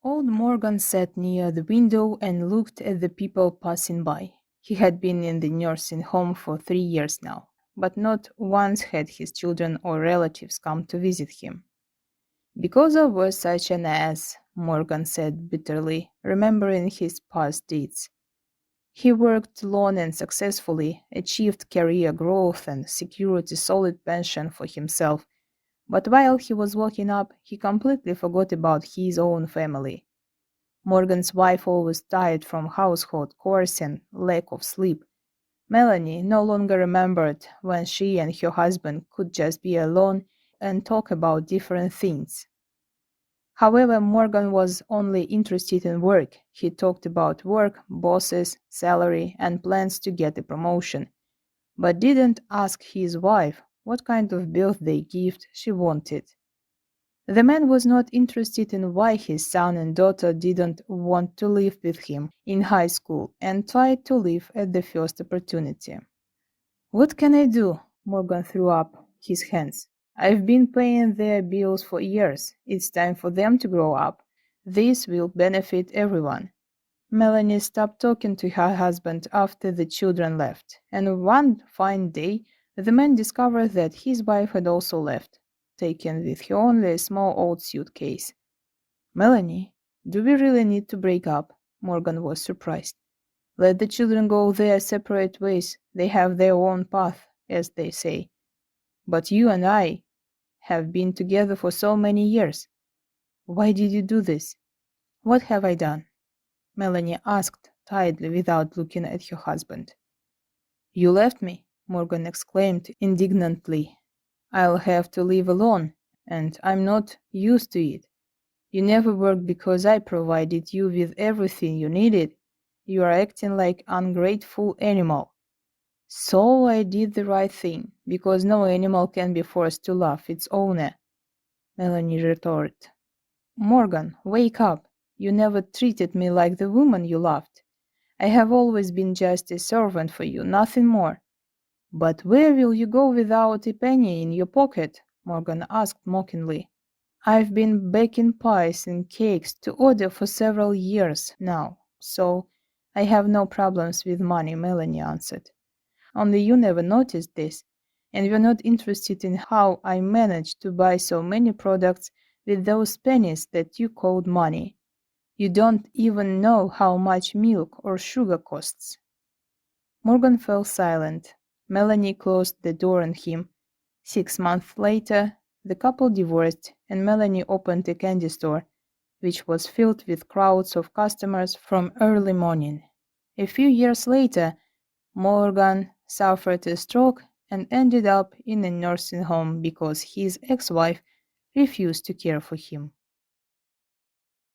Old Morgan sat near the window and looked at the people passing by. He had been in the nursing home for 3 years now, but not once had his children or relatives come to visit him. Because I was such an ass, Morgan said bitterly, remembering his past deeds. He worked long and successfully, achieved career growth, and secured a solid pension for himself. But while he was waking up, he completely forgot about his own family. Morgan's wife always tired from household chores and lack of sleep. Melanie no longer remembered when she and her husband could just be alone and talk about different things. However, Morgan was only interested in work. He talked about work, bosses, salary, and plans to get a promotion, but didn't ask his wife what kind of birthday gift she wanted. The man was not interested in why his son and daughter didn't want to live with him in high school and tried to leave at the first opportunity. What can I do? Morgan threw up his hands. I've been paying their bills for years. It's time for them to grow up. This will benefit everyone. Melanie stopped talking to her husband after the children left, and one fine day the man discovered that his wife had also left, taken with her only a small old suitcase. Melanie, do we really need to break up? Morgan was surprised. Let the children go their separate ways. They have their own path, as they say. But you and I have been together for so many years. Why did you do this? What have I done? Melanie asked tiredly without looking at her husband. You left me, Morgan exclaimed indignantly. I'll have to live alone, and I'm not used to it. You never worked because I provided you with everything you needed. You are acting like an ungrateful animal. So I did the right thing, because no animal can be forced to love its owner, Melanie retorted. Morgan, wake up. You never treated me like the woman you loved. I have always been just a servant for you, nothing more. But where will you go without a penny in your pocket? Morgan asked mockingly. I've been baking pies and cakes to order for several years now, so I have no problems with money, Melanie answered. Only you never noticed this, and you're not interested in how I managed to buy so many products with those pennies that you called money. You don't even know how much milk or sugar costs. Morgan fell silent. Melanie closed the door on him. 6 months later, the couple divorced, and Melanie opened a candy store, which was filled with crowds of customers from early morning. A few years later, Morgan suffered a stroke and ended up in a nursing home because his ex-wife refused to care for him.